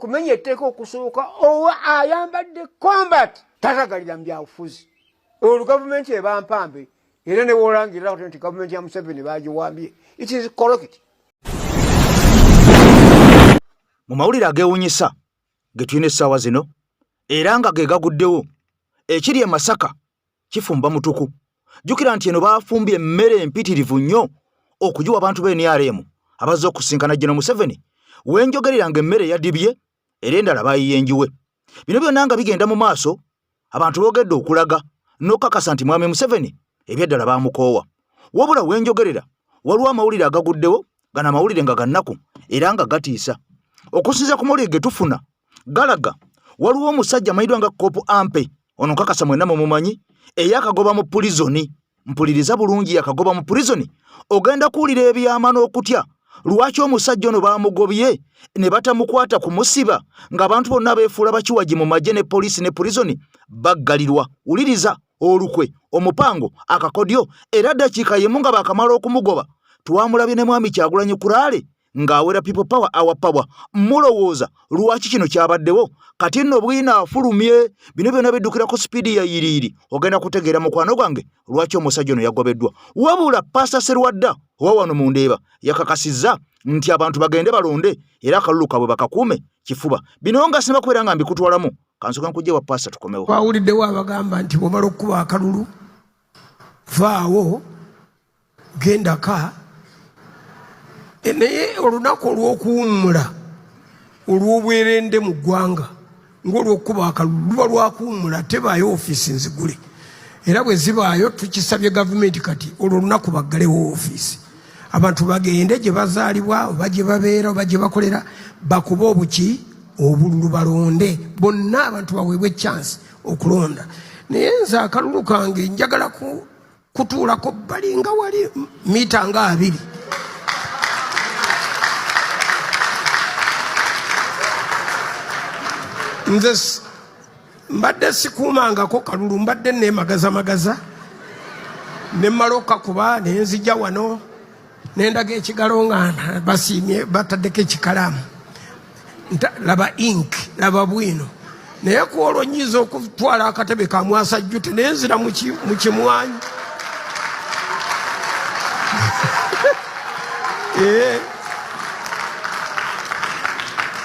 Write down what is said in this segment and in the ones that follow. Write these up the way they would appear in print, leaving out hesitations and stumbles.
kumenya etteeka okusooka owa ayambadde combat tatagalira mu byabufuzi olwo gavumenti eba mpambe era ne bwolangirira nti gavumenti ya Museveni bagiwambye. It is correct. Mu mawulire agewunyisa ge tulina essaawa zino era nga ge gaguddewo ekiri e Masaka kifumba mutuku. Jjukira nti eno baafumbye emmere empitirivu nnyo okugiwa abantu b'NRM abazze okusinkana General Museveni. Wenjogerera ng'emmere yadibye era endala baayiyenjiwe. Bino byonna nga bigenda mu maaso abantu boogedde okulaga n'okakasa nti Mwami Museveni ebyeddala baamukoowa. Wabula wenjogerera waliwo amawulire agaguddewo gana amawulire nga gannaku era nga gatiisa. Okusinziira ku mawulire ge tufuna galaga waliwo omusajja amanyiddwa nga Kopu Ampe, ono nkakasa mwenna mumumanyi, eyakagoba mu pulizoni. Mpuliriza bulungi, yakagoba mu pulizoni. Ogenda kuwulira ebyama n'okutya lwaki omusajja ono baamugobye ne batamukwata kumusiba ng'abantu bonna beefuula bakiwagi mu magye ne poliisi ne pulizoni baggalirwa. Wuliriza olukwe, omupango, akakodyo era ddakiika yemu nga baakamala okumugoba. Twamulabye ne Mwami Kyagulanyi Kulaale ng'awera people power our power. Mulowooza lwaki kino kyabaddewo? Kati nno bwina afulumye bino byonna biddukira ku sipiidi ya yiriiri. Ogenda kutegeera mukwano gwange lwaki omusajja ono yagobeddwa. Wabula Paasa Sserwadda owa wano mu Ndeeba yakakasizza nti abantu bagende balonde era akalulu kabwe bakakuume kifuba. Bino nga sinaba kubeera nga mbikutwalamu kansoka nkujje wa Paasa tukomewo. Twawuliddewo abagamba nti bw'omala okukuba akalulu vaawo gendaka. Naye olunaku olw'okuwummula olw'obwerende mu ggwanga ng'olw'okukuba akalulu luba lwakuwummula tebaayo ofiisi nzigule. Era bwe zibaayo tukisabye gavumenti kati olwo olunaku baggalewo ofiisi. Abantu bagende gye bazaalibwa oba gye babeera oba gye bakolera bakuba obuki obululu balonde. Bonna abantu baweebwe chance okulonda. Naye nze akalulu kange njagala kutuulako bali nga wali mita nga 2. Nze mbadde sikuumangako kalulu, mbadde neemagaza nemmala okakuba ne nzija wano nendaga ekigalo nga basiimye bataddeko ekikalaamu laba ink laba bwino. Naye ku olwo nyiza okutwala akatebe ka Mwasajjute ne nzira mu kimwanyi.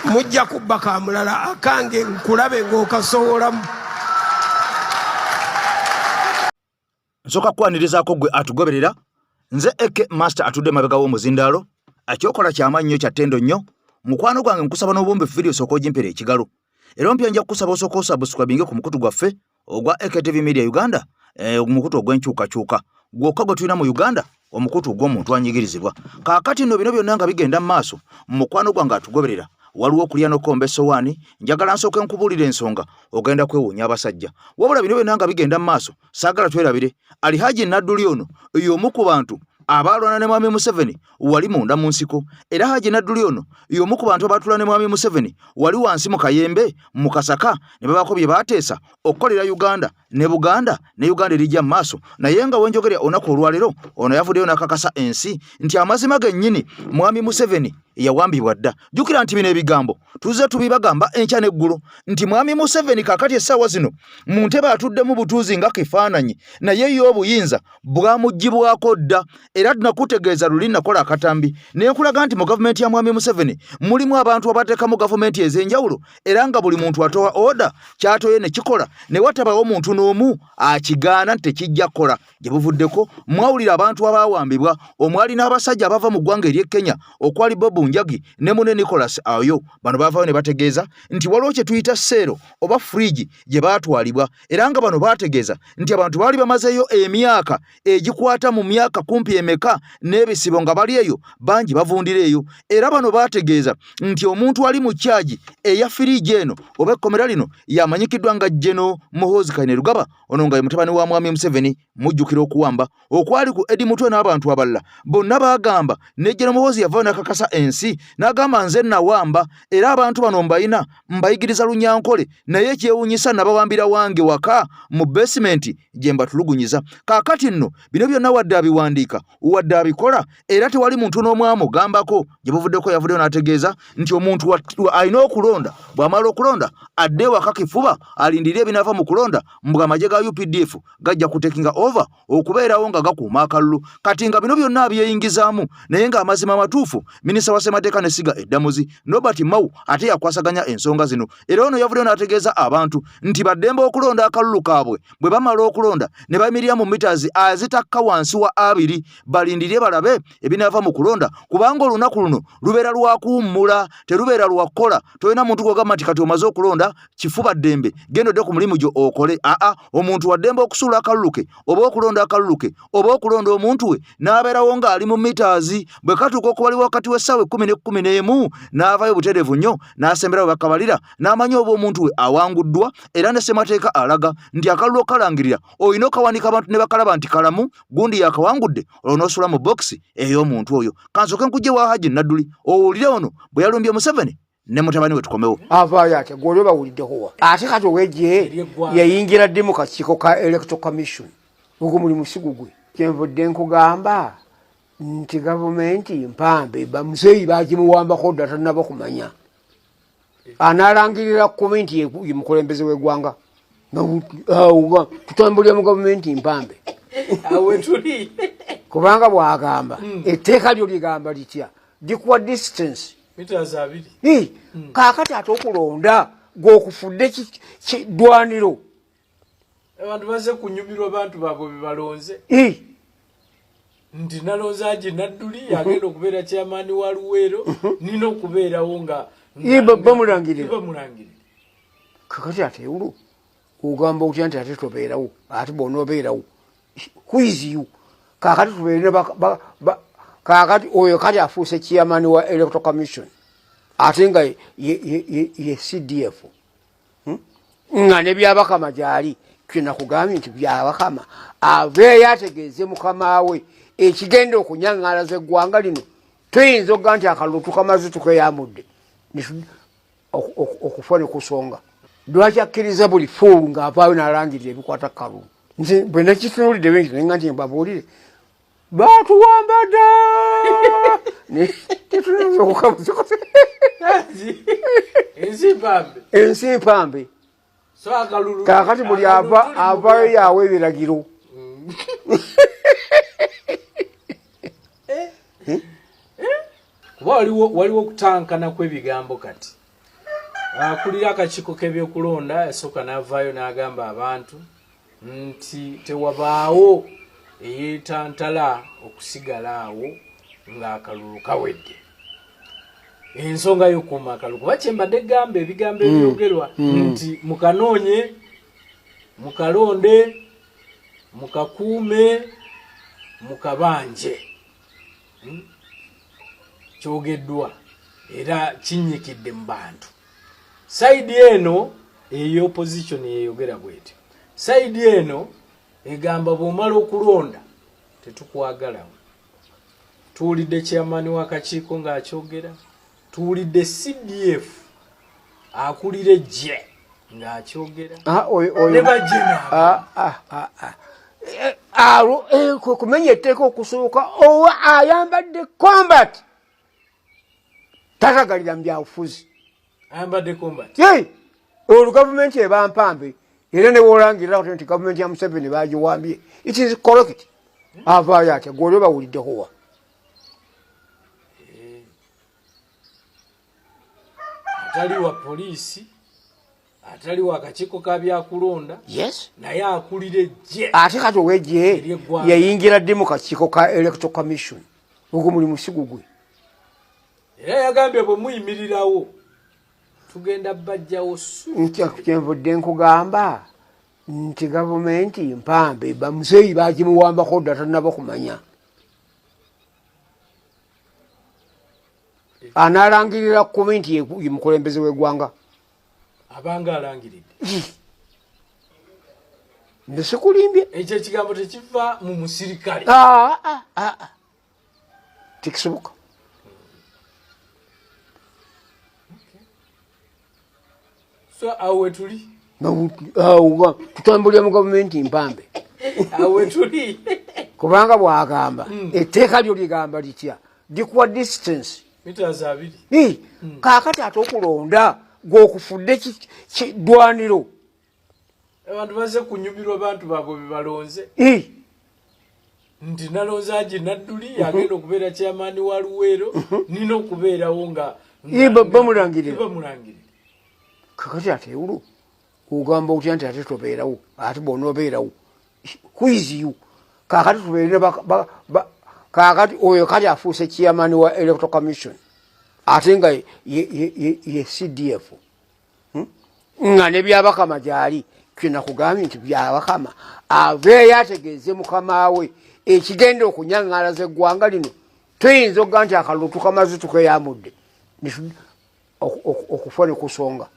Mujja kubba kamulala akange nkulabe ng'okasoolamu. Nsoka kwanirizaako gwe atugoberera. Nze Eke Master atudde mabega w'omuzindaalo. Ekyokola ky'amannyo kya ttendo nnyo. Mukwano gwange nkusaba n'obumbe video sooka ogimpera ekigalo. Era ompya nja kukusaba osooka osubscribinge ku mukutu gwaffe ogwa Eke TV Media Uganda, omukutu ogw'enkyukakyuka. Gwokka gwe tulina mu Uganda, omukutu ogw'omuntu anyigirizibwa. Kaakati nno bino byonna nga bigenda mu maaso, mukwano gwange atugoberera. Waliwo okulya n'okomba essowaani, njagala nsooke nkubuulira ensonga ogenda kwewuunya abasajja. Wabula bino byonna nga bigenda mu maaso, saagala twerabire. Alhaji Nadduli ono y'omu ku bantu abaalwana ne Mwami Museveni wali munda mu nsiko. Era Haji Nadduli ono y'omu ku bantu abaatula ne Mwami Museveni wali wansi mu Kayembe mu Kasaka ne babaako bye baateesa okukolera Uganda ne Buganda ne Uganda erijja mu maaso. Naye nga wenjogerera olunaku olwaleero ono yavuddeyo n'akakasa ensi nti amazima gennyini Mwami Museveni yawambibwa dda. Jjukira nti bino ebigambo tuzze tubibagamba enkya n'eggulu nti Mwami Museveni kaakati essaawa zino mu ntebe atuddemu butuuzi nga kifaananyi naye y'obuyinza bwamuggyibwako dda. Era tunakutegeeza luli nakola akatambi ne nkulaga nti mu gavumenti ya Mwami Museveni mulimu abantu abateekamu gavumenti ez'enjawulo era nga buli muntu atowa oda kyatoye ne kikola ne watabawo omuntu n'omu akigaana nti tekijja kukola. Gye buvuddeko mwawulira abantu abaawambibwa omwali n'abasajja abava mu ggwanga ery'e Kenya okwali Bob Njagi ne Mune Nicholas Ayo. Bano baavayo ne bategeeza nti waliwo kye tuyita seero oba fridge gye baatwalibwa era nga bano baategeeza nti abantu baali bamazeeyo emyaka egikwata mu myaka kumpi emeka n'ebisibo nga bali eyo bangi bavundira eyo. Era bano baategeeza nti omuntu ali mu kyaji eya fridge eno oba ekkomera lino yamanyikiddwa nga General Muhoozi Kainerugaba, ono nga ye mutabani wa Mwami Museveni mujjukira okuwamba okwali ku Eddie Mutwe n'abantu abalala bonna baagamba ne General Muhoozi yavaayo n'akakasa ensi ensi n'agamba nze nawamba era abantu bano mbayigiriza Lunyankole naye ekyewuunyisa nabawambira wange waka mu basement gye mbatulugunyiza. Kaakati nno bino byonna wadde abiwandiika wadde abikola era tewali muntu n'omu amugambako gye buvuddeko yavuddeyo n'ategeeza nti omuntu alina okulonda bw'amala okulonda adde waka kifuba alindire ebinaava mu kulonda mbuga amagye ga UPDF gajja kutekinga over okubeerawo nga gakuuma akalulu. Kati nga bino byonna abyeyingizaamu naye ng'amazima amatuufu minisita wa ssemateeka ne Siga Eddamuzi Robert Mao ate yakwasaganya ensonga zino era ono yavuddeyo n'ategeeza abantu nti baddembe okulonda akalulu kaabwe bwe bamala okulonda ne bayimirira mu meters azitakka wansi wa 2 balindirye balabe ebinaava mu kulonda kubanga olunaku luno lubeera lwa kuwummula terubeera lwa kukola. Tolina muntu gw'ogamba nti kati omaze okulonda kifuba ddembe genda odde ku mulimu gyo okole. Omuntu wa ddembe okusuula akalulu ke oba okulonda akalulu ke oba okulonda omuntu we n'abeerawo ng'ali mu meters bwe katuuka okubali wakati w'essaawa 10 n'avaayo butereevu nnyo n'asemberayo bakabalira n'amanya oba omuntu we awanguddwa era ne ssemateeka alaga nti akalulu okalangirira olina okawanika abantu ne bakalaba nti kalamu gundi yakawangudde olwo n'osula mu bokisi ey'omuntu oyo. Kansooke nkujje wa Haji Nadduli owulire ono bwe yalumbye Museveni ne mutabani we tukomewo. Avaayo ate gw'olyo bawuliddekowa ate kati owejje yayingira dde mu kakiiko ka Electoral Commission ogwo mulimu si gugwe. Kyenvudde nkugamba nti gavumenti mpambe bamuzeeyi bagimuwambako dda tannaba kumanya analangirira komenti ye mukulembeze w'eggwanga tutambulira mu gavumenti mpambe kubanga bw'agamba etteeka lyo ligamba litya likuwa distance meters 2. Kaakati ate okulonda gw'okufudde ddwaniro abantu baze kunyumirwa abantu baabwe bebalonze nti nalonze Haji Nadduli yagenda okubeera chairman wa Luweero nina okubeerawo nga bamulangirira. Kakati ate ewulo ogamba otya nti ate tobeerawo ate bw'onoobeerawo who is you? Kaakati tubeere kaakati oyo kati afuuse chairman wa Electoral Commission ate nga ye CDF nga ne byabakama gyali kyenakugambye nti byabakama aveeyo ategeeze mukama we ekigenda okunyaŋŋalaza eggwanga lino. Tuyinza okuga nti akalulu tukamaze tukeyamudde okufa ne kusonga. Lwaki akkiriza buli fuulu ng'avaayo n'alangirira ebikwata kalulu? Nze bwe nakitunuulidde bengi nenga nti mbabuulire baatuwamba dda tetunza okukamuza ensi mpambe. Kaakati buli avaayo yaawe ebiragiro. Kuba waliwo okutankana kw'ebigambo kati. Akulira akakiiko k'ebyokulonda yasooka n'avaayo n'agamba abantu nti tewabaawo eyeetantala okusigala awo ng'akalulu kawedde. Ensonga y'okuuma akalulu kuba kyembadde gamba ebigambo ebyogerwa nti mukanoonye mukalonde mukakuume mukabanje kyogeddwa era kinyikidde mu bantu. Saidi eno ey'opposition yeyogera bwetyo. Saidi eno egamba bw'omala okulonda tetukwagalawo. Tuwulidde chairman w'akakiiko ng'akyogera, tuwulidde CDF akulira eggye ng'akyogera ne bajena kumenya etteeka okusooka owa ayambadde combat tatagalira mu byabufuzi. Ayambadde combat olwo gavumenti eba mpambe era ne bw'olangirira nti gavumenti ya Museveni bagiwambye. It is correct. Avaayo ate gw'olyo bawuliddekowa. Atali wa poliisi atali wa akakiiko ka byakulonda naye akulira eggye. Ate kati ow'eggye yayingira dde mu kakiiko ka Electoral Commission ogwo mulimu si gugwe. Era yagambye bwe muyimirirawo tugenda bajjawo kyenvudde nkugamba nti gavumenti mpambe bamuzeeyi bagimuwambako dda tannaba kumanya analangirira komenti ye mukulembeze w'eggwanga abanga alangiridde. Nze sikulimbye ekyo ekigambo tekiva mu musirikale tekisoboka. So awe tuli. Tutambulira mu gavumenti mpambe. Awe tuli. Kubanga bwagamba etteeka lyo ligamba litya likuwa distance meters 2. Kaakati ate okulonda gw'okufudde ddwaniro. Abantu baze kunyumirwa abantu baabwe bebalonze. Nti nalonze Haji Nadduli agenda okubeera chairman wa Luweero nina okubeerawo nga bamulangirira. Kakati ate ewulo ogamba otya nti ate tobeerawo ate bw'onoobeerawo kuiziyu kaakati tubeere kaakati oyo kati afuuse chairman wa Electoral Commission ate nga ye CDF nga ne byabakama gyali kyena kugambye nti byabakama aveeyo ategeeze mukama we ekigenda okunyaŋŋalaza eggwanga lino tuyinza okuga nti akalulu tukamaze tukeyamudde okufa ne kusonga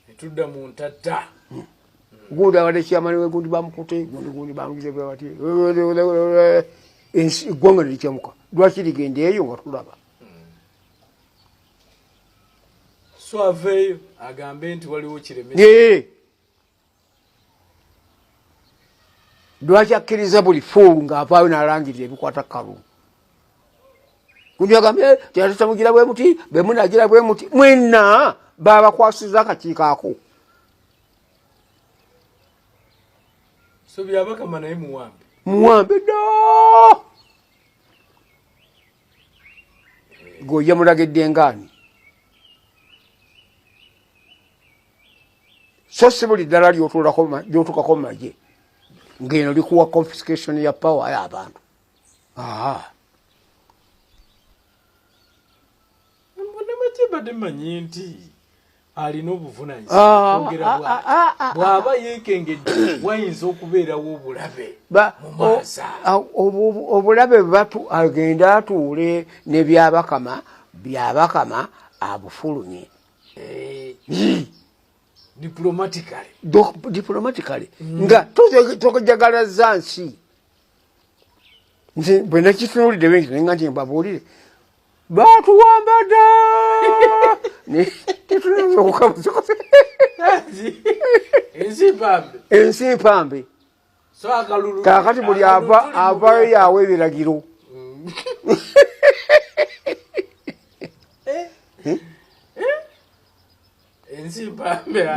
etudda mu ntatta gundi abadde kyamani we gundi bamukute gundi bamugize bwebati eggwanga ne likyamuka lwaki ligenda eyo nga tulaba so aveeyo agambe nti waliwo kiremesa lwaki akkiriza buli fuulu ng'avaayo n'alangirira ebikwata Kalulu gundi agambye tyatutamugira bwe muti bemunagira bwe muti mwenna babakwasiza akakiiko ako so byabakama naye muwambe dda gwe yamulagidde ngaani so si buli ddala lyotuukako mu magye ng'eno likuwa confiscation ya power y'abantu mbonamagye badde manyi nti alina obuvunanyizibwa bw'aba yeekengedde wayinza okubeerawo obulabe mu maasa obulabe agenda atuule ne byabakama abufulumye diplomatically nga tokajagalaza nsi nze bwe nakitunuulidde bengi nenga nti mbabuulire batuwamba dda ensi mpambe kaakati buli avaayo yaawe ebiragiro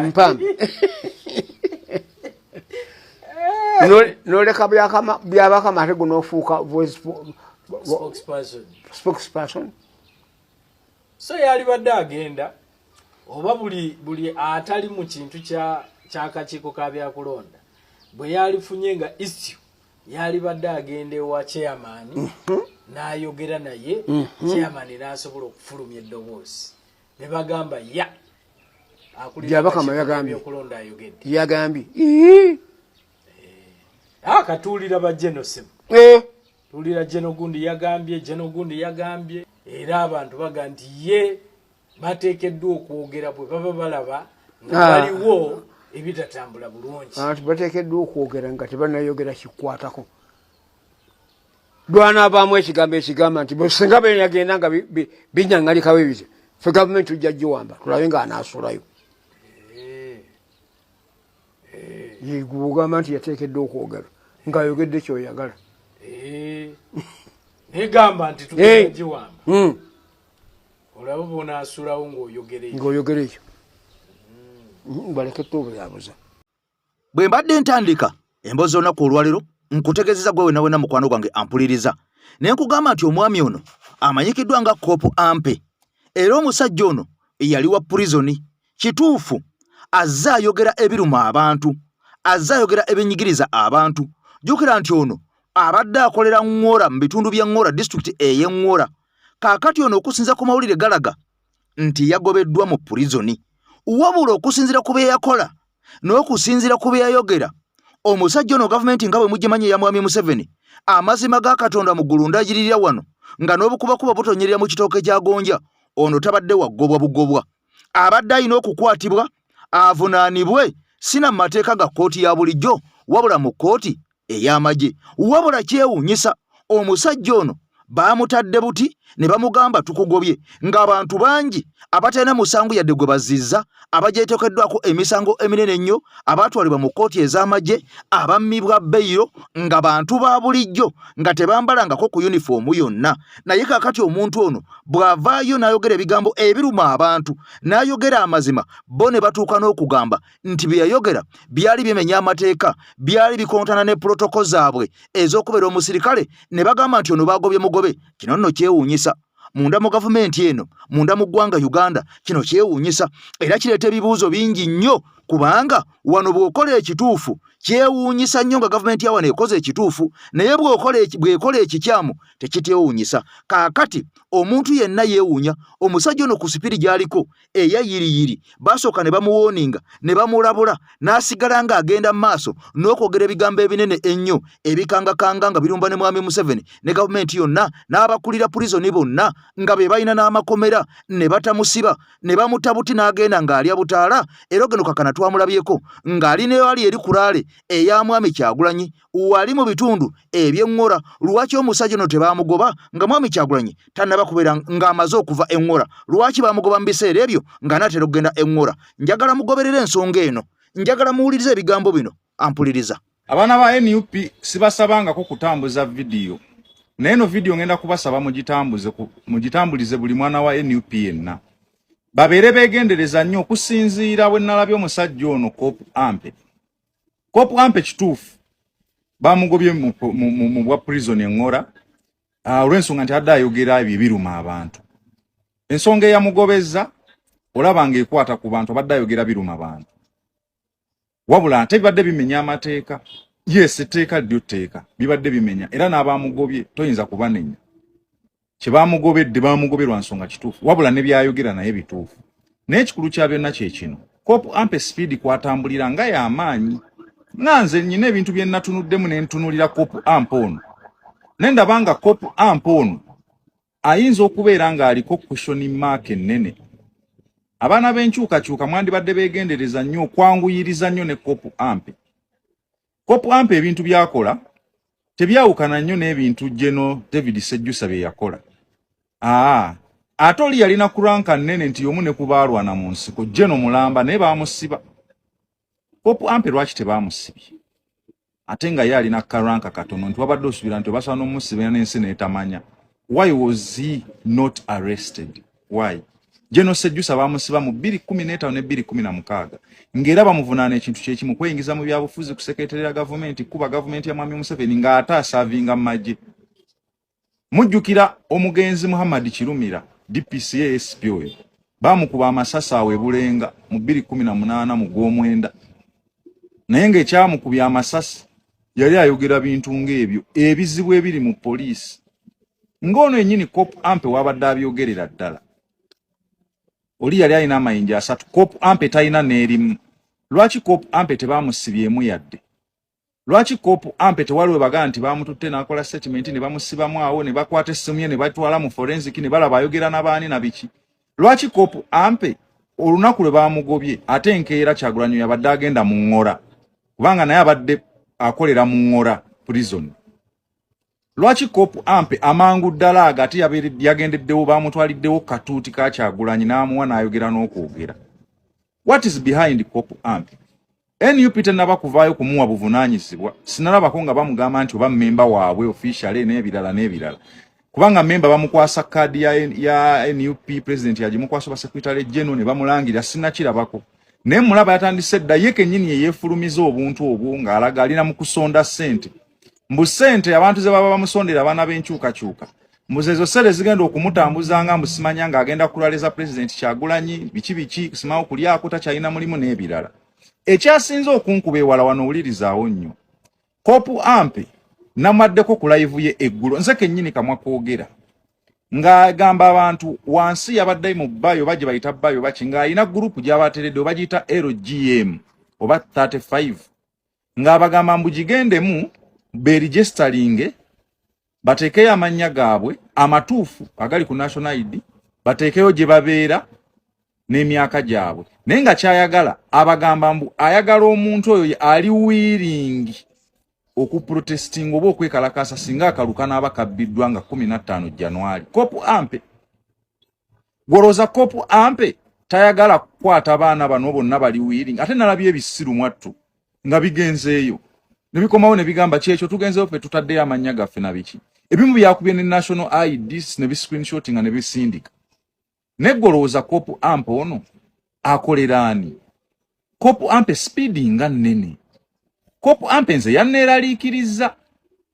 mpambe noleka byabakama ate gunofuuka spokesperson so yali badde agenda oba buli atali mu kintu ky'akakiiko ka byakulonda bwe yalifunye nga issue yali badde agenda ewa chairman n'ayogera naye chairman n'asobola okufulumya eddoboozi ne bagamba byabakama yagambye katuulira bajeno simu tuulira jeno gundi yagambye era abantu baga nti ye bateekeddwa okwogera bwe baba balaba nga waliwo ebitatambula bulungi bateekeddwa okwogera nga tebanayogera kikwatako lwanaabaamu ekigambo ekigamba nti singa benagenda nga binyaŋŋalikawo ebize fe gavumenti tujja giwamba tulabe nga anaasulayo yegugamba nti yateekeddwa okwogera ng'ayogedde kyoyagala negamba nti tugenda giwamba olaba bonaasulawo ng'oyogera ekyo balekette obuyaabuza bwe mbadde ntandika emboozi olunaku olwaliro nkutegeezeza gwe wenna mukwano gwange ampuliriza ne nkugamba nti omwami ono amanyikiddwa nga Koopu Ampe era omusajja ono yali wa purizoni kituufu azze ayogera ebiruma abantu azze ayogera ebinyigiriza abantu jjukira nti ono abadde akolera Ngora mu bitundu bya Ngora disitulikiti ey'Engora kaakati ono okusinza ku mawulire galaga nti yagobeddwa mu purizoni wabula okusinzira ku bye yakola n'okusinzira ku bye yayogera omusajja ono gavumenti nga bwe mugimanyi eya Mwami Museveni amazima ga Katonda mu ggulu ndagiririra wano nga n'obukubakuba butonyerera mu kitooke kya Gonja ono tabadde waggobwa bugobwa abadde alina okukwatibwa avunaanibwe sina mu mateeka ga kkooti ya bulijjo wabula mu kkooti ey'amagye wabula kyewuunyisa omusajja ono baamutadde buti ne bamugamba tukugobye ng'abantu bangi abatalina musango yadde gwe bazizza abajeteekeddwako emisango eminene ennyo abaatwalibwa mu kkooti ez'amagye abammibwa beyiro nga bantu ba bulijjo nga tebambalangako ku yunifoomu yonna naye kaakati omuntu ono bw'avaayo n'ayogera ebigambo ebiruma abantu n'ayogera amazima bo ne batuuka n'okugamba nti bye yayogera byali bimenya amateeka byali bikontana ne protoko zaabwe ez'okubeera omusirikale ne bagamba nti ono baagobye mugobe. Kino nno kyewuunyisa munda mu gavumenti eno munda mu ggwanga Uganda. Kino kyewuunyisa era kireeta ebibuuzo bingi nnyo kubanga wano bw'okola ekituufu kyewuunyisa nnyo nga gavumenti ya wano ekoze ekituufu naye bw'ekola ekikyamu tekityewuunyisa. Kaakati omuntu yenna yeewuunya omusajja ono ku sipiri gy'aliko eyayiriyiri basooka ne bamuwooninga ne bamulabula n'asigala ng'agenda mu maaso n'okwogera ebigambo ebinene ennyo ebikangakanga nga birumba ne mwami Museveni ne gavumenti yonna n'abakulira purizoni bonna nga be balina n'amakomera ne batamusiba ne bamutabuti n'agenda ng'alya butaala. Era ogeno kakana twamulabyeko ng'ali ne wali eri kulaale eya mwami Kyagulanyi wali mu bitundu eby'eŋŋora. Lwaki omusajja ono tebaamugoba nga mwami Kyagulanyi tannaba kubeera ng'amaze okuva eŋŋora? Lwaki baamugoba mu biseera ebyo nga n'atera okugenda eŋŋora? Njagala mugoberera ensonga eno, njagala muwulirize ebigambo bino. Ampuliriza. Abaana ba NUP sibasabangako kutambuza vidiyo naye eno vidiyo ngenda kubasaba mugitambulize buli mwana wa NUP yenna babeere beegendereza nnyo okusinziira bwe nalabye omusajja ono Kopu Ampe kituufu bamugobye mu bwa prison eŋŋora olw'ensonga nti adde ayogera ebyo biruma abantu. Ensonga eyamugobeza olaba ng'ekwata ku bantu abadde ayogera biruma abantu wabula ate bibadde bimenya amateeka. Yes, etteeka lyo tteeka bibadde bimenya era n'abamugobye toyinza kubanenya. Kye bamugobedde bamugobye lwa nsonga kituufu wabula ne byayogera naye bituufu. Naye ekikulu kya byonna kye kino Kopu Ampe speed kwatambulira nga y'amaanyi. Nganze nnyina ebintu bye natunuddemu ne ntunulira Kopu Ampe ono ne ndabanga Kopu Ampe ono ayinza okubeera ng'aliko question mark ennene. Abaana b'enkyukakyuka mwandibadde beegendereza nnyo okwanguyiriza nnyo ne Kopu Ampe. Kopu Ampe ebintu byakola tebyawukana nnyo n'ebintu General David Sejjusa bye yakola. Ate oli yalina kuranka nnene nti omu ne kubaalwana mu nsiko General Mulamba naye baamusiba. Kopu Ampe lwaki tebaamusibye? Ate nga ye alina karanka katono nti wabadde osubira nti obasobola n'omusibira n'ensi n'etamanya. Why was he not arrested? Why? General Sejjusa baamusiba mu 2015 ne 2016 ng'era bamuvunaana ekintu kyekimu kweyingiza mu byabufuzi ku sekretary ya gavumenti kuba gavumenti ya mwami Museveni ng'ate asaavinga mu magye. Mujjukira omugenzi Muhammad Kirumira DPCA SP oyo baamukuba amasasi awe Bulenga mu 2018 mu Gwomwenda naye ng'ekyamukubya amasasi yali ayogera bintu ng'ebyo ebizibu ebiri mu poliisi. Ng'ono yennyini Kopu Ampe wabadde abyogerera ddala. Oli yali alina amayinja 3 Kopu Ampe talina n'erimu. Lwaki Kopu Ampe tebaamusibyemu yadde? Lwaki Kopu Ampe tewaliwe bagamba nti baamututte n'akola statement ne bamusibamu awo ne bakwata essimu ye ne batwala mu forensic ne balaba ayogera n'abaani na biki? Lwaki Kopu Ampe olunaku lwe baamugobye ate enkeera Kyagulanyi yabadde agenda mu ŋŋora kubanga naye abadde akolera mu ŋŋora prison? Lwaki Kopu Ampe amangu ddala agati yagendeddewo baamutwaliddewo katuuti ka Kyagulanyi n'amuwa n'ayogera n'okwogera? What is behind Kopu Ampe? NUP tennaba kuvaayo kumuwa buvunaanyizibwa. Sinalabako nga bamugamba nti oba mmemba waabwe officially n'ebirala. Kubanga mmemba bamukwasa kadi ya NUP president yagimukwasa ba secretary general ne bamulangira sinnakirabako. Naye mulaba yatandise dda ye kennyini yeefulumiza obuntu obwo ng'alaga alina mu kusonda ssente. Mbu ssente abantu ze baba bamusondera abaana b'enkyukakyuka muzezo sere zigenda okumutambuzanga mbusimanya ng'agenda kulwaleza president Kyagulanyi biki kusimawo kulyako takyalina mulimu n'ebirala. Ekyasinze okunkuba ewala wano owulirizaawo nnyo Kopu Ampe namaddeko ku live ye eggulo nze kennyini kamwa kwogera ng'agamba abantu wansi yabadde mu bayo baje bayita bayo baki ng'alina gurupu gy'abateredde obagiyita LGM oba 35 ng'abagamba mbu gigendemu beregisteringe batekeyo amannya gaabwe amatuufu agali ku national ID batekeyo gye babeera n'emyaka gyabwe. Naye nga kyayagala abagamba mbu ayagala omuntu oyo ali willing okuprotesting oba okwekalakasa singa akalukana abakabbiddwa nga 15 January. Kopu Ampe goroza Kopu Ampe tayagala kukwata baana bano bonna bali willing ate nalabye ebisiru mwattu nga bigenzeeyo ne bikomawo ne bigamba kyekyo tugenzeeyo ffe tutaddeyo amannya gaffe na biki ebimu byakubye ne national IDs ne screenshotting ne bisindika ne goroza Kopu Ampe ono akolerani Kopu Ampe speeding nga nnene Kopu Ampe nze yanneeraliikiriza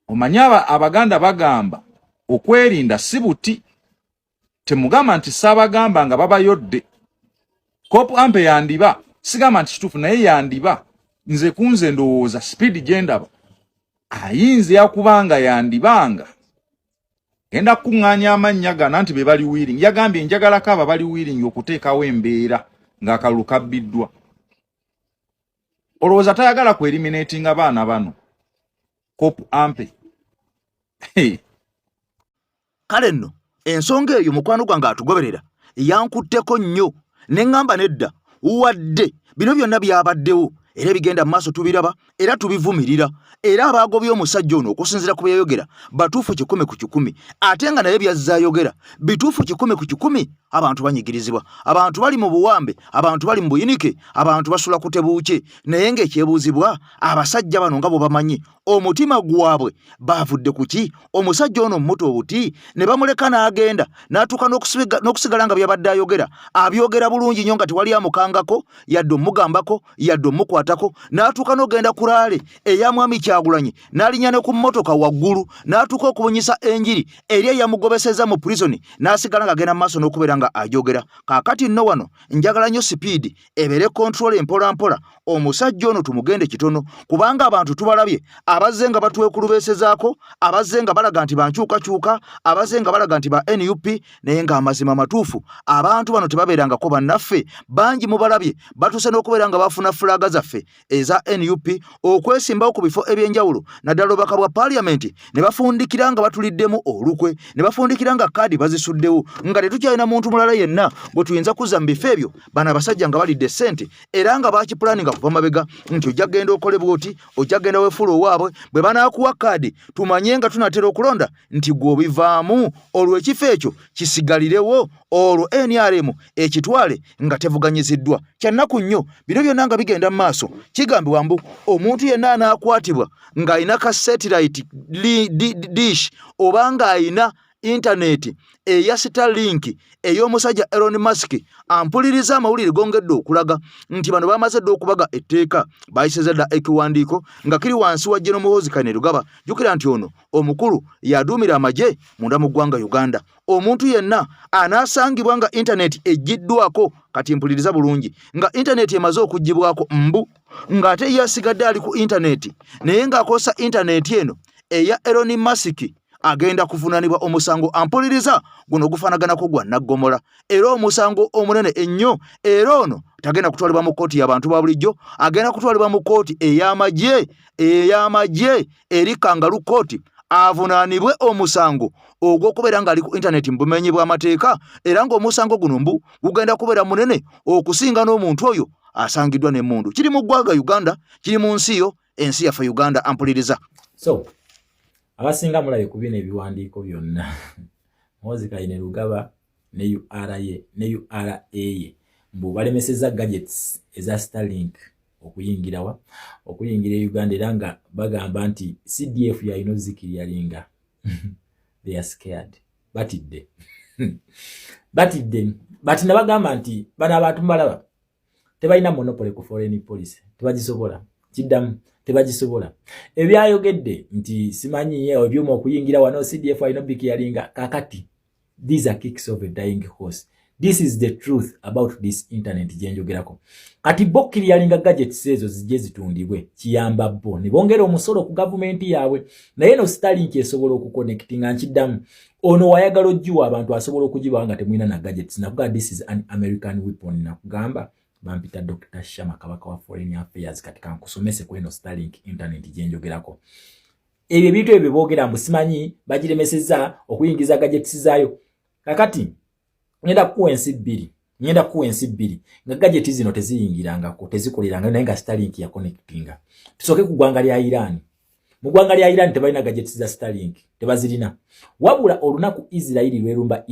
omanya abaganda bagamba okwerinda sibuti temugamba nti sabagamba nga babayodde Kopu Ampe yandiba sigamba nti kituufu naye yandiba nze kunze ndowooza speed gendaba ayinza yakubanga yandibanga genda kuŋŋaanya amannya gana nti be bali willing yagambye njagalako aba bali willing okuteekawo embeera ng'akalulu kabbiddwa olowooza tayagala ku eliminating abaana bano Kopu Ampe kale nno ensonga eyo mukwano gwange atugoberera yankutteko nnyo ne ŋŋamba nedda wadde bino byonna byabaddewo era bigenda mu maaso tubiraba era tubivumirira era abagobye omusajja ono okusinziira ku byayogera batuufu 10 ku 10 ate nga naye byazzayogera bituufu 10 ku 10 abantu banyigirizibwa abantu bali mu buwambe abantu bali mu buyinike abantu basula ku tebuuke naye ng'ekyebuuzibwa abasajja bano nga bo bamanyi omutima gwabwe baavudde ku ki omusajja ono muto obuti ne bamuleka n'agenda n'atuuka n'okusigala nga byabadde ayogera abyogera bulungi nnyo nga tewali amukangako yadde omugambako yadde omukwatako n'atuuka n'ogenda ku laale eya mwami Kyagulanyi n'alinnya ne ku mmotoka waggulu n'atuuka okubunyisa enjiri eri eyamugobeseza mu prison n'asigala ng'agenda mu maaso n'okubeera nga ajogera kaakati nno wano njagala nnyo sipiidi ebeere control empola mpola omusajja ono tumugende kitono kubanga abantu tubalabye abazze nga batwekulubeesezaako abazze nga balaga nti bankyukakyuka abazze nga balaga nti ba NUP naye ng'amazima matuufu abantu bano tebabeerangako bannaffe bangi mubalabye batuuse n'okubeera nga bafuna fulaga zaffe eza NUP okwesimbawo ku bifo ebyenjawulo naddala obubaka bwa paaliyamenti ne bafundikira nga batuliddemu olukwe ne bafundikira nga kaadi bazisuddewo nga tetukyalina muntu mulala yenna bwe tuyinza kuzza mu bifo ebyo bano abasajja nga balidde ssente era nga bakipulaninga kuva mabega nti ojja genda okole bwoti ojja genda weefula owaabwe bwe banaakuwa kaadi tumanye nga tunatera okulonda nti gw'obivaamu olwo ekifo ekyo kisigalirewo olwo NRM ekitwale nga tevuganyiziddwa kyannaku nnyo bino byonna nga bigenda mu maaso kigambibwa mbu omuntu yenna anaakwatibwa ng'alina ka satellite dish oba ng'alina internet eya Starlink ey'omusajja Elon Musk ampuliriza amawulire gongedde okulaga nti bano bamaze dde okubaga etteeka bayiseza dda ekiwandiiko nga kiri wansi wa General Muhoozi Kainerugaba jjukira nti ono omukulu yaduumira amagye munda mu ggwanga Uganda omuntu yenna anaasangibwa nga internet ejjiddwako kati mpuliriza bulungi nga internet emaze okuggibwako mbu ng'ate yasigadde ali ku internet naye ng'akosa internet eno eya Elon Musk agenda kuvunaanibwa omusango ampuliriza guno gufaanaganako gwa naggomola era omusango omunene ennyo era ono tagenda kutwalibwa mu kooti y'abantu ba bulijjo agenda kutwalibwa mu kooti ey'amagye eri kangalu kooti avunaanibwe omusango ogw'okubeera ng'ali ku internet mu bumenyi bw'amateeka era ng'omusango guno mbu gugenda kubeera munene okusinga n'omuntu oyo asangiddwa n'emmundu kiri mu ggwanga Uganda kiri mu nsi yo ensi yaffe Uganda ampuliriza abasinga mulabe ku bino ebiwandiiko byonna Muhoozi Kainerugaba ne URA ye mbu balemeseza gadgets eza Starlink okuyingira Uganda era nga bagamba nti CDF yalina ozikiryalinga they are scared batidde bati nabagamba nti bano abantu mbalaba tebalina monopoly ku foreign policy tebagisobola kiddamu tebagisobola ebyayogedde nti simanyi ebyuma okuyingira wano CDF alina bikyalinga kakati these are kicks of a dying horse this is the truth about this internet gyenjogerako kati bokkiryalinga gadgets ezo zijje zitundibwe kiyamba bo ne bongera omusolo ku gavumenti yaabwe naye no Starlink esobola okuconnectinga nkiddamu ono wayagala ojjiwa abantu asobola okugibawa nga temwina na gadgets nakuga this is an American weapon nakugamba bampita Dr. Shama kabaka wa foreign affairs katika nkusomese kweno Starlink internet gyenjogerako ebyo bintu ebyo boogera mbu simanyi bagiremeseza okuyingiza gadgets zaayo kakati ngenda kuwa ensi bbiri nga gadgets zino teziyingirangako tezikoleranga naye nga Starlink ya connectinga tusooke ku ggwanga lya Iran mu ggwanga lya Iran tebalina gadgets za Starlink tebazirina wabula olunaku Israel lwerumba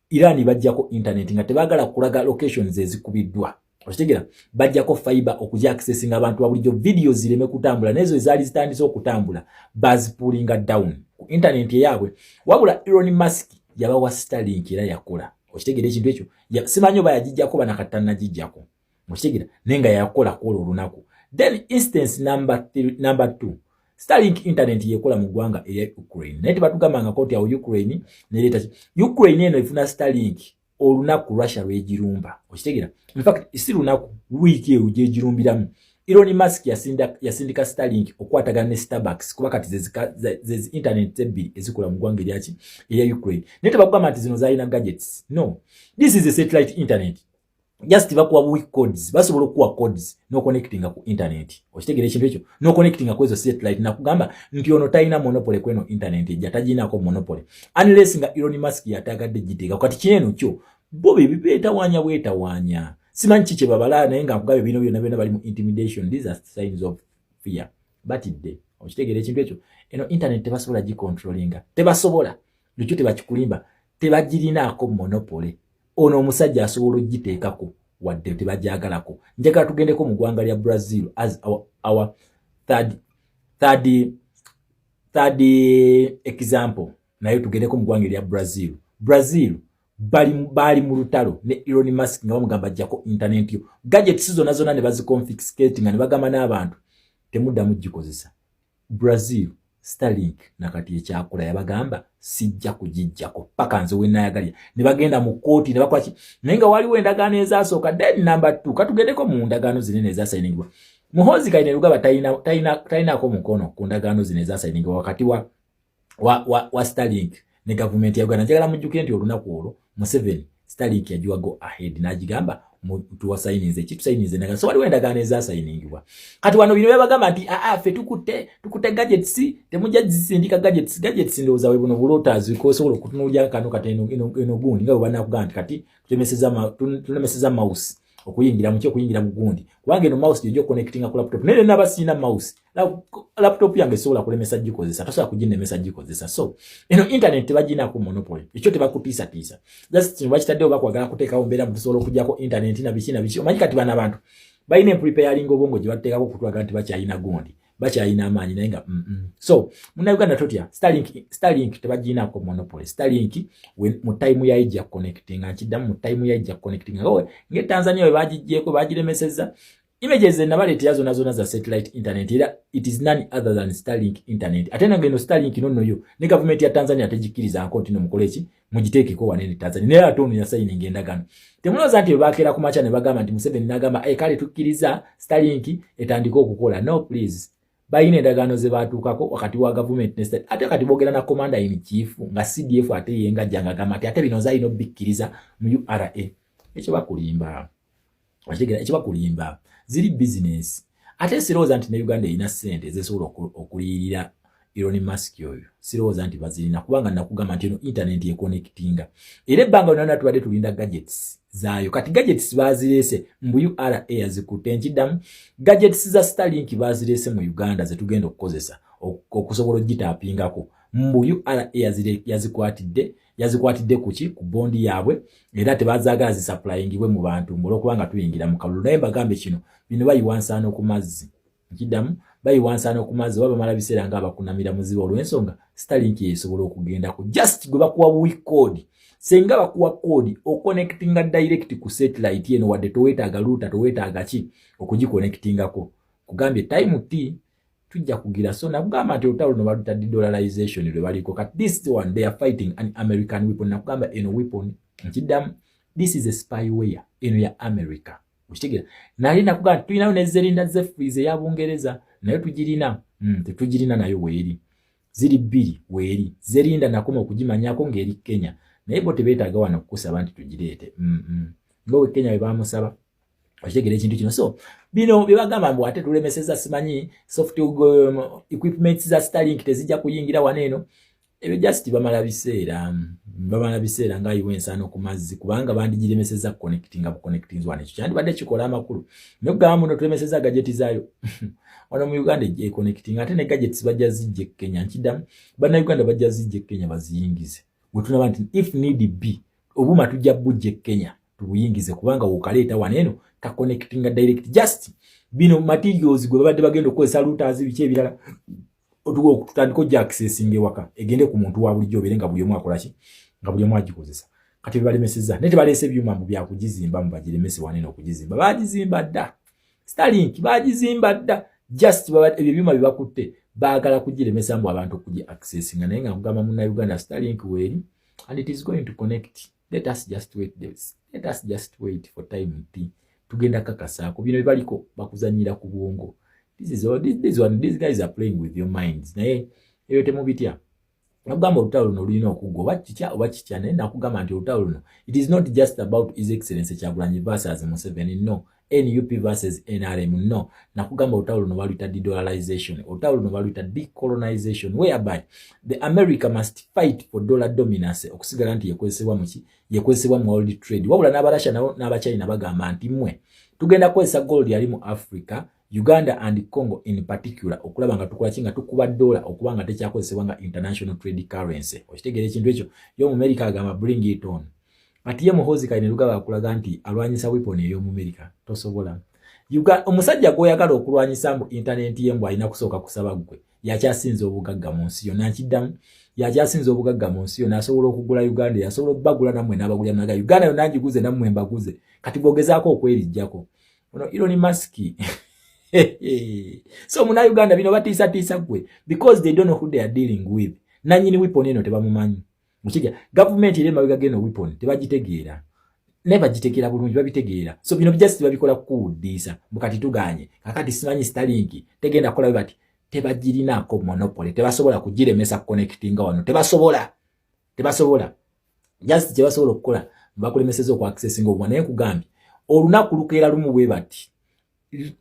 Iran bajjako internet nga tebagala kulaga locations ezikubiddwa okitegera bajjako fiber okujja accessing abantu abulijjo video zireme kutambula nezo ezali zitandise okutambula bazipulinga down ku internet yaabwe wabula Elon Musk yabawa Starlink era yakola okitegera ekintu ekyo simanyo bayagijjako banakatana gijjako okitegera nenga yakola kola olunaku then instance number 2 Starlink internet yekola mu ggwanga eya Ukraine naye tebatugambanga koti awo Ukraine neleta Ukraine eno ifuna Starlink olunaku Russia lwegirumba okitegera in fact isi lunaku wiki eyo gyegirumbiramu Elon Musk yasindika Starlink okwatagana ne Starbucks kuba kati zezi internet ebbiri ezikola mu ggwanga eryaki eya Ukraine naye tebagamba nti zino zalina gadgets no this is a satellite internet just bakuwa weak codes basobola okuwa codes no connecting ku internet okitegera ekintu ekyo no connecting ku ezo satellite na kugamba nti ono talina monopoly kweno internet ejja tajinako monopoly unless nga Elon Musk yatagadde gitega kati kyeno kyo bobe bibeta wanya simanyi kike babala naye nga kugabe bino byonna bali mu intimidation these are signs of fear batidde okitegera ekintu ekyo eno internet tebasobola gicontrollinga tebasobola lukyo tebakikulimba tebagirinaako monopoly ono omusajja asobola ogiteekako wadde tebajagalako njagala tugendeko mu ggwanga lya Brazil as our third example naye tugendeko mu ggwanga lya Brazil bali mu lutalo ne Elon Musk nga bamugamba ajjako internet yo gadgets zonna ne baziconfiscate nga ne bagamba n'abantu temuddamu gikozesa Brazil Starlink nakati ekyakola yabagamba sijja kugijjako paka nze wenayagalya ne bagenda mu kooti ne bakwaki nenga waliwo endagaano ezasooka then number 2 katugendeko mu ndagaano zinene ezasayiningibwa Muhoozi Kainerugaba talinaako mukono ku ndagaano zino ezasayiningibwa wakati wa Starlink ne government ya Uganda njagala mujjukire nti olunaku olwo Museveni Starlink yajiwa go ahead n'agigamba tuwa sayinize kitu sayinize naga so waliwo endagaano ezasayiningibwa kati wano bino babagamba nti ffe tukutte gadgets temujja zisindika gadgets ndowooza we buno bulotaazi kosobola okutunuulya kano kati eno gundi nga bwe banakugamba nti kati tulemeseza mouse okuyingira mu gundi kubanga eno mouse gyojja connectinga ku laptop naye n'abasiina mouse laptop yange esobola kulemesa gikozesa tosobola kuginemesa gikozesa so eno internet tebaginaako monopoly ekyo tebakutiisatiisa just kino bakitaddewo bakwagala kuteekawo mbeera mutusobola okugyako internet na biki omanyi kati bana abantu balina empreparing obwongo gye bateekako okutulaga nti bakyalina gundi bakyalina amaanyi naye nga so munnayuganda totya Starlink tebaginaako monopoly Starlink mu time yayo ejja connectinga nkiddamu mu time yayo ejja connectinga nga Tanzania we bagijjeeko bagiremeseza images nabaleetera zonna za satellite internet era it is none other than Starlink internet ate nange no Starlink nonno ne government ya Tanzania tegikkiriza nkontino mukoleki mugiteekeko wanene Tanzania naye ate ono yasayininga endagaano temulowooza nti bakeera ku macha ne bagamba nti Museveni n'agamba kale tukkiriza Starlink etandika okukola no please bayina endagaano ze baatuukako wakati wa government ne state ate kati boogera na commander in chief nga CDF ate yenga agamba ate bino zalina obikkiriza mu URA ekyo bakulimba ziri business ate sirowooza nti ne Uganda erina ssente ezesobola okuliyirira Elon Musk oyo sirowooza nti bazirina kubanga nakugamba nti eno internet yekonectinga era ebbanga lyonna tubadde tulinda gadgets zaayo kati gadgets bazireese mu URA yazikutte nkiddamu gadgets za Starlink bazireese mu Uganda zetugenda okukozesa okusobola ogitaapingako mu URA yazikwatidde kuki ku bondi yaabwe era tebazaagala zisupplyingibwe mu bantu olwokubanga tuyingira mu kalulu naye mbagambe kino bino bayiwansaano ku mazzi nkiddamu bayiwansaano ku mazzi oba bamala biseera nga abakunamira muziba olw'ensonga Starlink yesobola okugendako just gwe bakuwa weak code senga bakuwa code oconnectinga direct ku satellite yeno wadde toweetaaga router toweetaaga ki okugiconnectingako kugambye time t tujja kugira so nakugamba nti olutalo no baluta dollarization lwe baliko kati this one they are fighting an American weapon nakugamba eno weapon nkiddamu this is a spyware eno ya America ukitegera nali nakugamba tulinayo nezerinda zeffize ya Bungereza nayo tugirina tetugirina nayo weeri ziri bbiri weeri zerinda nakoma okugimanyako ng'eri Kenya naye bo tebeetaaga wano kukusaba nti tugireete ngawe Kenya we bamusaba okitegera ekintu kino so bino bye bagamba mbu ate tulemeseza simanyi soft equipments za Starlink tezijja kuyingira waneeno ebyo just bamala biseera ng'ayiwa ensaano ku mazzi kubanga bandigiremeseza connecting wane ekyo kyandibadde kikola amakulu naye okugamba muno tulemeseza gadgeti zaayo wano mu Uganda ejje connecting ate ne gadgets bajja zijje Kenya nkidamu bana Uganda bajja zijje Kenya baziyingize wetuna nti if need be obuma tujja bujje Kenya tubuyingize kubanga ukaleeta waneno ka connecting direct just bino materials gwe babadde bagenda okozesa routers biche ebirala otugo tutandiko ja accessing ewaka egende ku muntu wa bulijjo berenga buli omu akolaki nga buli omu agikozesa kati balemeseza nete balese ebyuma mu bya kugizimba mu bagilemese waneno okugizimba bagizimba dda Starlink bagizimba dda just babadde ebyuma bibakutte baagala kugilemesa mu abantu okugi accessing naye nga kugamba mu Uganda Starlink weri and it is going to connect. Let us just wait for time t tugenda kakasako bino bibaliko bakuzanyira ku bwongo. These guys are playing with your minds. Naye eyo temubitya nagamba olutalo luno lulina okugwa oba kitya naye nakugamba nti olutalo luno it is not just about His Excellency Kyagulanyi versus Museveni no NUP versus NRM no nakugamba olutalo luno baluyita de-dollarization olutalo luno baluyita decolonization whereby the America must fight for dollar dominance okusigala nti yekozesebwa mu world trade wabula n'abarasha n'abachina bagamba nti mmwe tugenda kwesa gold yali mu Africa Uganda and Congo in particular okulaba nga tukola kinga tukuba dollar okubanga tekyakozesebwa nga international trade currency okitegere ekintu ekyo yo mu America agamba bring it on ati ye muhozi kaine lugaba akulaga nti alwanyisa weapon eyo mu America tosobola omusajja goyagala okulwanyisa mu internet yembu alina kusooka kusaba gwe yakyasinze obugagga mu nsi yonna nkiddamu yakyasinze obugagga mu nsi yonna asobola okugula Uganda yasobola okubagula nammwe n'abagulya naga Uganda yonna ngiguze nammwe mbaguze kati bwogezaako okwerijjako ono Elon Musk so muna Uganda bino batisa gwe because they don't know who they are dealing with nanyini weapon eno tebamumanyi mukija government ile mabiga geno weapon tebagitegeera never gitekera bulungi babitegeera so bino just babikola kudisa mukati tuganye kakati simanyi Starlink tegenda kola bati tebagirinako monopoly tebasobola kugiremesa connecting wano tebasobola just tebasobola okukola bakulemeseza ku accessing obwa naye kugambye olunaku lukeera lumu bwe bati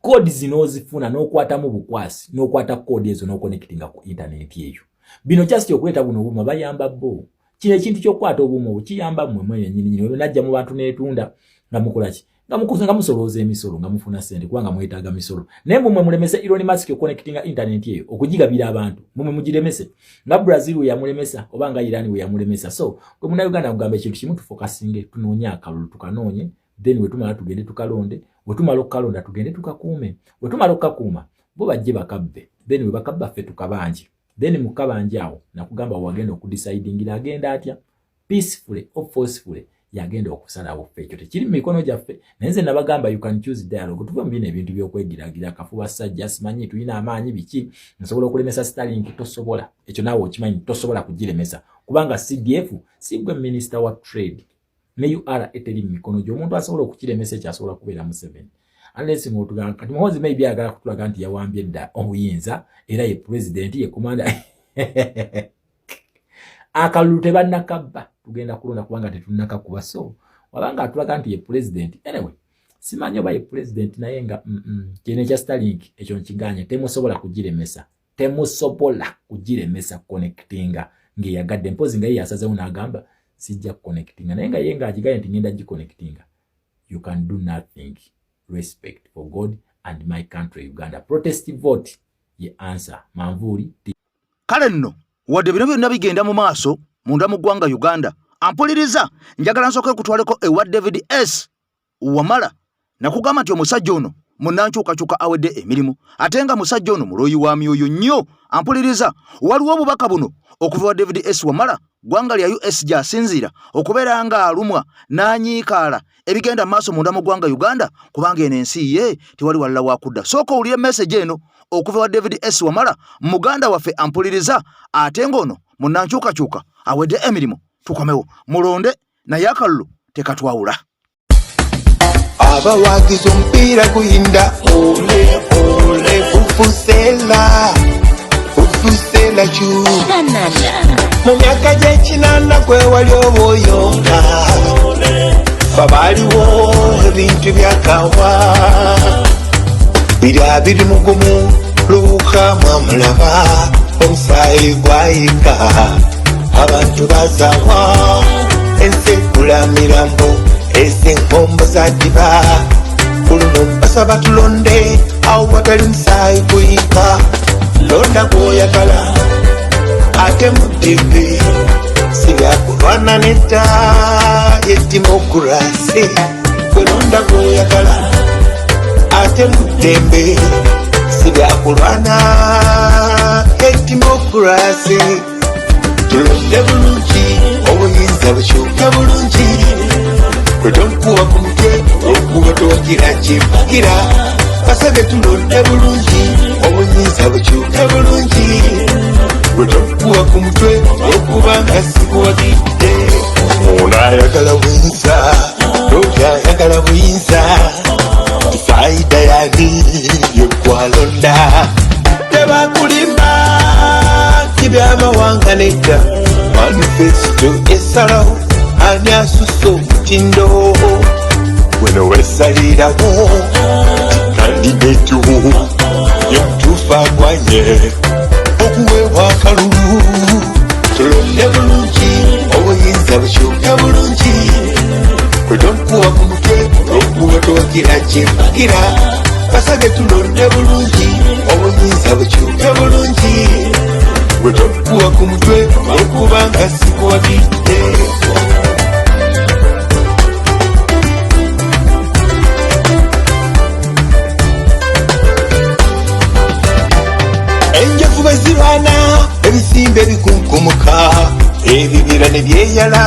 code zinozifuna n'okwata mu bukwasi n'okwata code ezo n'oconnectinga ku internet yeyo bino just okweta buno buma bayamba bo kino ekintu ky'okwata obumo kiyamba mmwe nyinyi najja mu bantu netunda nga mukolaki nga musolooza emisolo nga mufuna sente kubanga mwetaaga misolo naye mmwe mulemese Elon Musk connectinga internet yeyo okugigabira abantu mmwe mugilemese nga Brazil yamulemesa obanga Iran yamulemesa so gwe muna Uganda kugamba ekintu kimu tufokasinge tunoonya akalulu tukanoonye then wetumala tugende tukalonde wetumala okukalonda tugende tukakuume wetumala okukakuuma bo bajje bakabbe then we bakabba ffe tukabanje then mukabanje awo nakugamba wagenda okudecidingira agenda atya peacefully or forcefully yagenda okusalawo ffe ekyo tekiri mu mikono gyaffe naye nze nabagamba you can choose dialogue tuve mu bino ebintu by'okwegiragira kafuba sajja simanyi tulina amaanyi biki nsobola okulemesa Starlink tosobola ekyo naawe okimanyi tosobola kugiremesa kubanga CDF si gwe minister wa trade ne you are eteri mikono gyo omuntu asobola okukiremesa ekyasobola kubeera mu 7 unless ng'otugamba kati muhozi maybe agala kutulaga nti yawambye dda obuyinza era ye president ye komanda akalulu tebannakabba tugenda kulonda kubanga tetunnakakuba so wabanga atulaga nti ye president anyway simanyi oba ye president naye nga kino ekya Starlink ekyo nkiganye temusobola kugiremesa connectinga ng'eyagadde mpozi nga ye yasazewo n'agamba sijja connectinga naye nga ye ng'agigaye nti ngenda giconnectinga you can do nothing. Respect for God and my country Uganda. Protest vote ye answer manvuli kale nno wadde bino byonna bigenda mu maaso munda mu ggwanga Uganda ampuliriza njagala nsooke kutwaleko ewa David S. Wamala nakugamba nti omusajja ono munnankyukakyuka awedde emirimu ate nga musajja ono mulooyi wa myoyo nnyo ampuliriza waliwo obubaka buno okuva wa David S. Wamala ggwanga lya US gy'asinziira okubeera nga alumwa n'anyiikaala ebigenda maaso munda mu ggwanga Uganda kubanga eno ensi ye tewali walala wakudda sooka owulire message eno okuva wa David S. Wamala muganda waffe ampuliriza ate ng'ono munnankyukakyuka awedde emirimu tukomewo mulonde naye akalulu tekatwawula abawagiza omupiira guyinda ole ole fufusela cu mu myaka gy'ekinana kwewali obuyonga babaaliwo ebintu byakawa bira biri mugumu lukamwa mulaba omusaayi gwayika abantu bazawa ensekula mirambo ezinkombo zadiba kuluno basaba tulonde awatali musaayi kuyika londa gwoyagala ate muddembe sibyakulwana nedda yedimokurasi gwe londa gwoyagala ate muddembe sibyakulwana yedimokurasi tulonde bulungi obuyinza bukyuka bulungi gwe tonkuwa ku mutwe okuba towagira kyempagira basabye tulonde bulungi obuyinza bukyuka bulungi gwe tonkuwa ku mutwe okuba nga sikuwagidde ono ayagala buyinza oyo ayagala buyinza fayida yani yekwalonda tebakulimba kibyamawanga nedda manifesto esalawo ani asusa omutindo weno wesalirawo kandidetu yemutuufu agwanye okuweebwa akalulu tulonde bulungi obuyinza bukyuka bulungi kwe tonkuwa ku mutwe okuba towagira kyempagira basabye tulonde bulungi obuyinza bukyuka bulungi gwe tonkuwa ku mutwe okuba nga sikuwagidde enjovu bwe zirwana ebisimbe bikunkumuka ebibira ne byeyala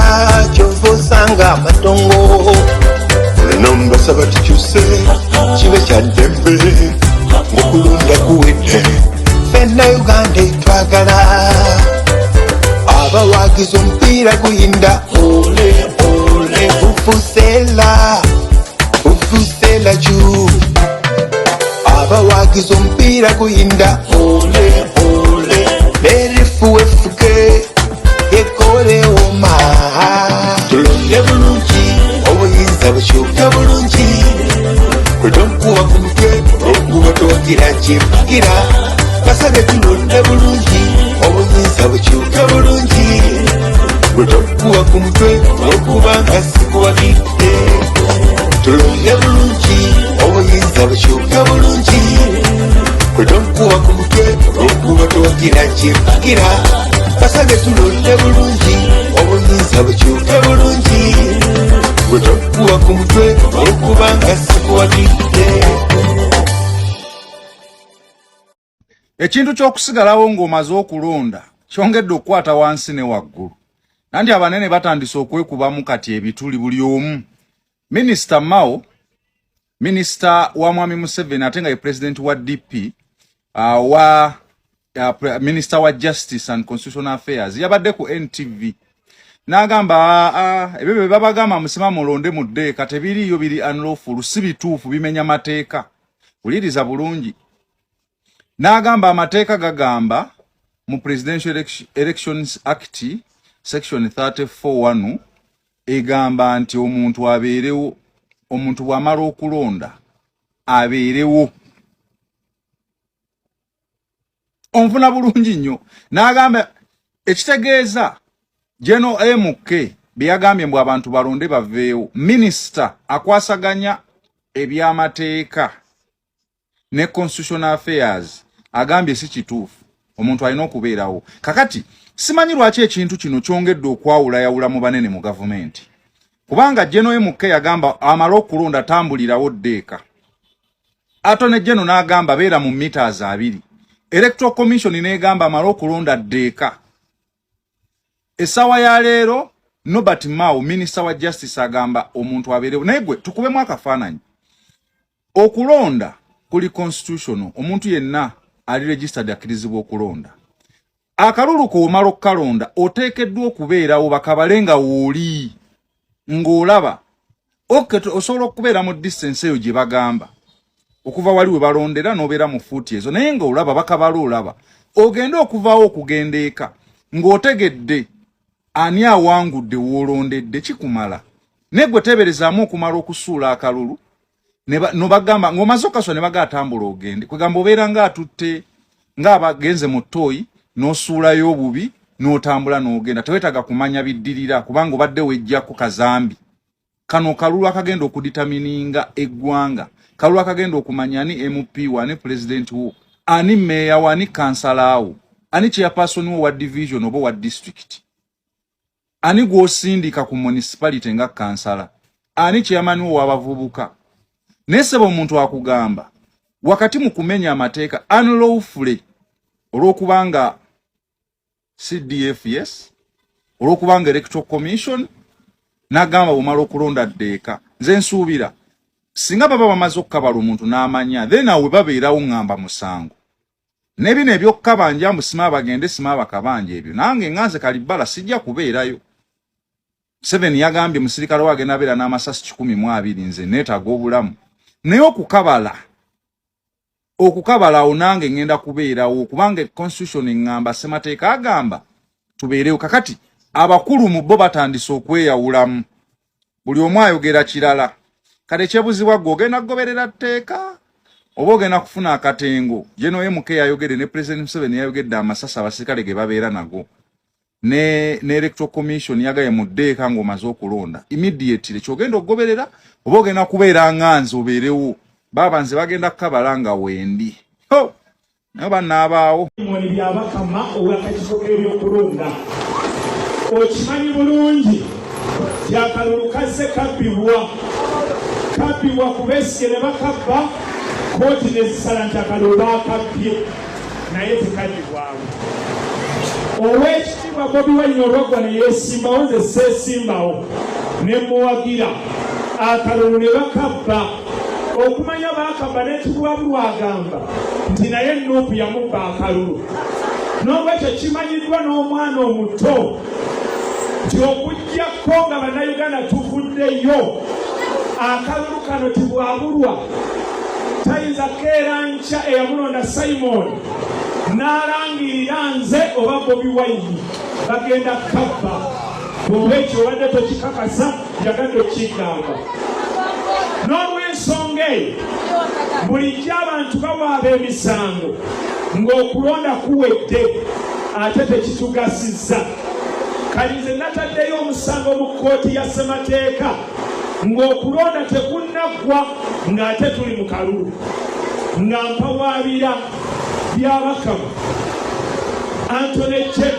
kyova osanga amatongo olino mbasaba tukyuse kibe kya ddembe ng'okulonda kuwedde fenna uganda etwagala abawagiza omupiira guyinda ole ole bufusela ju abawagiza omupiira guyinda ole ole nerifuwefuke yekoleoma tulonde bulungi obuyinza bukyuka bulungi kwe tonkuwa ku mutwe okuba towagira kyempagira basabye tulonde bulungi obuyinza bukyuka bulungi gwe tonkuwa ku mutwe okuba nga sikuwagidde tulonde bulungi obuyinza bukyuka bulungi kwe tonkuwa ku mutwe okuba towagira kyempagira basabye tulonde bulungi obuyinza bukyuka bulungi gwe tonkuwa ku mutwe okuba nga sikuwagidde ekintu ky'okusigalawo ng'omaze okulonda kyongedde okukwata wansi ne waggulu nanti abanene batandise okwekubamu kati ebituli buli omu minisita Mao minisita wa mwami Museveni ate nga ye president wa DP minisita wa justice and constitutional affairs yabadde ku NTV n'agamba ebyo bye babagamba musima mulonde mu ddeeka tebiriyo biri unlawful si bituufu bimenya mateeka wuliriza bulungi n'agamba amateeka gagamba mu Presidential Elections Act section 34(1) egamba nti omuntu abeerewo omuntu bw'amala okulonda abeerewo onfuna bulungi nnyo n'agamba ekitegeeza General MK byagambye mbu abantu balonde baveewo minisita akwasaganya ebyamateeka ne constitutional affairs agambye si kituufu omuntu alina okubeerawo kakati simanyi lwaki ekintu kino kyongedde okwawulayawula mu banene mu gavumenti kubanga General MK yagamba amala okulonda tambulirawo ddeeka Attorney General n'agamba beera mu meters 2 Electoral Commission n'egamba amala okulonda ddeeka esawa ya leero Norbert Mao Minister wa Justice agamba omuntu abeerewo naye gwe tukubemu akafaananyi okulonda kuli constitutional omuntu yenna ali registered akirizibwa okulonda akalulu ko omala okukalonda oteekeddwa okubeerawo bakabalenga wooli ng'olaba osobola okubeera mu distance eyo gye bagamba okuva wali we balondera n'obeera mu fuuti ezo naye ng'olaba bakabala olaba ogenda okuvaawo okugenda eka ng'otegedde ani awangudde woolondedde kikumala naye gwe teeberezaamu okumala okusuula akalulu no bagamba ng'omaze okaswa ne bagatambula ogende kwegamba obeera ng'atutte ng'abagenze mu ttooyi n'osuulayo obubi n'otambula n'ogenda teweetaga kumanya biddirira kubanga obadde wejja ku kazambi kano kalulu akagenda okuditamininga eggwanga Kalulu akagenda okumanya ani MP wani president wo ani mayor wani councilor wo ani chairperson wo wa division obo wa district ani gwosindika ku municipality nga councilor ani chairman wo wabavubuka nesebo omuntu akugamba wakati mu kumenya amateeka unlawfully olwokubanga CDF yes olwokubanga electoral commission nagamba bumala okulonda ddeeka nze nsuubira singa baba bamaze okukabala omuntu n'amanya then awe babeerawo ngamba musango nebino ebyokukabanja musima bagende sima bakabanja ebyo nange nganze kalibala sijja kubeerayo 7 yagambye musirikale wage nabera n'amasasi 120 nze neetaaga obulamu naye okukabala onange ngenda kubeerawo kubanga constitution ngamba semateeka agamba tubeerewo kakati abakulu mu bo batandise okweyawulamu buli omu ayogera kirala kale kyebuzibwa gogenda kugoberera tteeka oba ogenda kufuna akatengo jeno MK yayogere ne President Museveni yayogedde amasasi abasirikale ge babeera nago ne electoral commission yagaye mu ddeeka ng'omaze okulonda immediately kyogenda okugoberera oba ogenda kubeera nganzi obeerewo baba nze bagenda kukabala nga wendi naye bannaabaawo moni byabakama owakakisoka ebyokulonda okimanyi bulungi Kalulu kazze kabbibwa ku Besigye ne bakabba kooti nezisala nti akalulu bakabbye naye tekaddibwawo ow'ekitiibwa Bobi Wine olwaggwa ne yeesimbawo nze seesimbawo ne muwagira akalulu ne bakabba okumanya bakabba n'ekibwabulwa agamba nti naye Nuupu yamubba akalulu n'olwekyo kimanyiddwa n'omwana omuto nti okuggyako nga bannayuganda tuvuddeyo akalulu kano tibwabulwa tayinza keera nkya eyamulonda Simon n'alangirira nze oba Bobi Wine bagenda kabba olwekyo obadde tokikakasa yagadde okigamba n'olw'ensonga eyo bulijjo abantu bawaaba emisango ng'okulonda kuwedde ate tekitugasizza kalize nataddeyo omusango mu kkooti ya ssemateeka ng'okulonda tekunaggwa ng'ate tuli mu kalulu nga mpawaabira byabakama Anthony Chep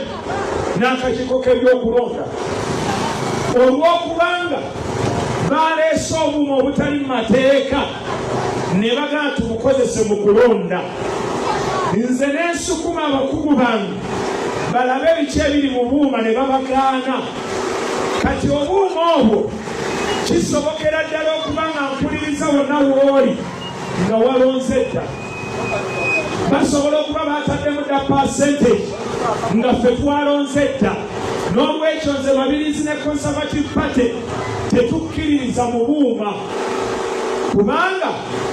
n'akakiiko k'ebyokulonda olw'okubanga baleese obuuma obutali mu mateeka ne bagamba tubukozese mu kulonda nze n'ensukuma abakugu bange balabe ebiki ebiri mu buuma ne babagaana kati obuuma obwo kisobokera ddala okuba nga mpuliriza wonna w'oli nga walonze dda basobola okuba baataddemu dda percentage nga ffe twalonze dda n'olwekyo nze Babirizi ne Conservative Party tetukkiririza mu buuma kubanga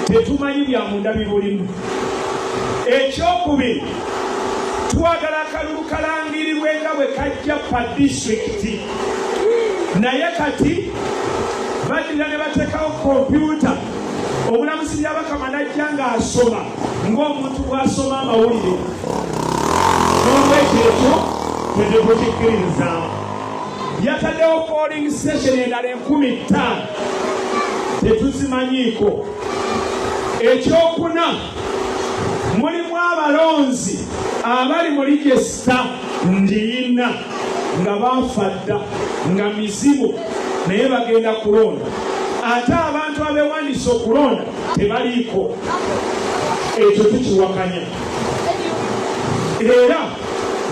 tetumanyi bya munda bibulimu. Ekyokubiri twagala akalulu kalangirirwe nga bwe kajja pa disitulikiti naye kati badira ne bateekawo kompyuta omulamuzi Byabakama najja ng'asoma ng'omuntu bw'asoma amawulire n'olwekyo ekyo tetukikkiririza. Yataddewo polling station endala 15 tetuzimanyiiko. Ekyokuna mulimu abalonzi abali mu register ndiina nga baafa dda nga mizibu naye bagenda kulonda ate abantu abeewandisa okulonda tebaliiko. Ekyo tukiwakanya era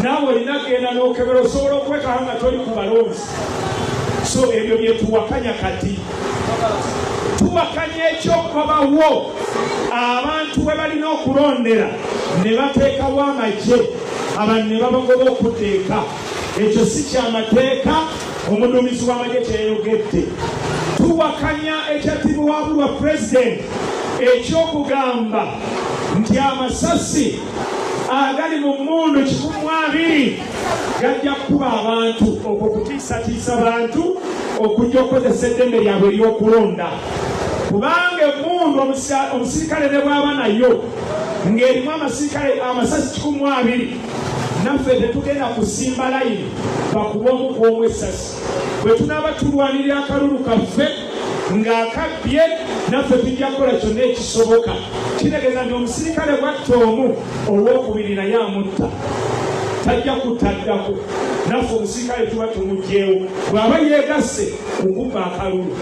naawe olina genda n'okebera osobola okwekala nga toli ku balonzi. So ebyo bye tuwakanya kati. Tuwakanya ekyokubawo abantu bwe balina okulondera ne bateekawo amagye abantu ne babagoba okuteeka. Ekyo si kyamateeka, omuduumizi w'amagye kyeyogedde. Tuwakanya ekyatibwabulwa pulezidenti ekyokugamba nti amasasi agali mu mmundu 120 gajja kukuba abantu okwo kutiisatiisa bantu okujja okukozesa eddembe lyabwe ery'okulonda. Kubanga emmundu omusirikale ne bw'aba nayo ng'erimu amasasi 120 naffe tetugenda kusimba layini bakuba omu kw'omu essasi. Bwe tunaaba tulwanirira akalulu kaffe ng'akabbye naffe tujja kukola kyonna ekisoboka. Kitegeeza nti omusirikale bwatta omu olwokubiri naye amutta tajja kutaddako. Naffe omusirikale tuba tumugyewo bw'aba yeegasse okubba akalulu.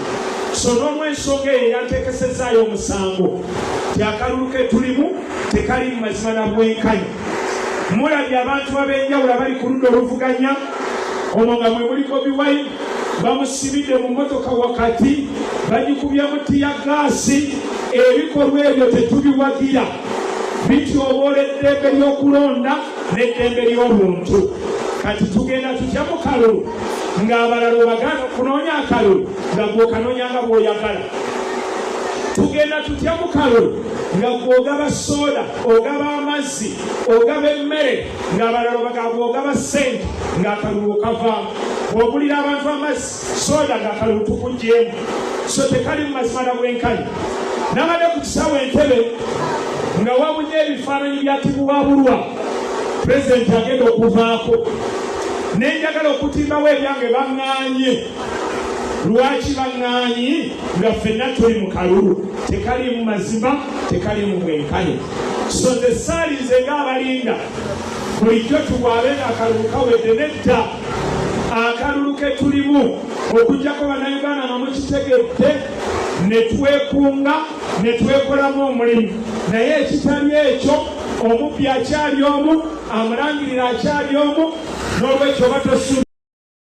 So n'olw'ensonga eyo yanteekesezaayo omusango ti akalulu ke tulimu tekali mu mazima na bwenkanya. Mulabye abantu ab'enjawulo abali ku ludda oluvuganya, ono nga mwe muli Bobi Wine bamusibidde mu mmotoka wakati bagikubyemu tiyagaasi. Ebikolwa ebyo tetubiwagira, bityoboola eddembe ly'okulonda n'eddembe ly'obuntu. Kati tugenda tutya mu kalulu ng'abalala obagaana okunoonya akalulu nga gw'okanoonyanga bw'oyagala. Tugenda tutya mu kalulu nga gw'ogaba soda, ogaba amazzi, ogaba emmere, ng'abalala obagaba ogaba ssente ng'akalulu okavaamu. Bw'ogulira abantu amazzi soda ng'akalulu tukugyemu. So tekali mu mazima na bwenkanya. Nabadde ku kisaawe Entebbe nga wabunye ebifaananyi bya Tibuwabulwa pulezidenti agenda okuvaako, nenjagala okutimbawo ebyange baŋŋaanye. Lwaki baŋŋaanyi? Nga ffenna tuli mu kalulu, tekali mu mazima, tekali mu bwenkanya. So nze saalinze ng'abalinda bulijjo tubwabe ng'akalulu kawedde. Nedda, akalulu ke tulimu okugjako bannayuganda nga mukitegedde ne twekunga ne twekolamu omulimu. Naye ekitali ekyo, omubbi akyali omu, amulangirira akyali omu, n'olwekyo batosu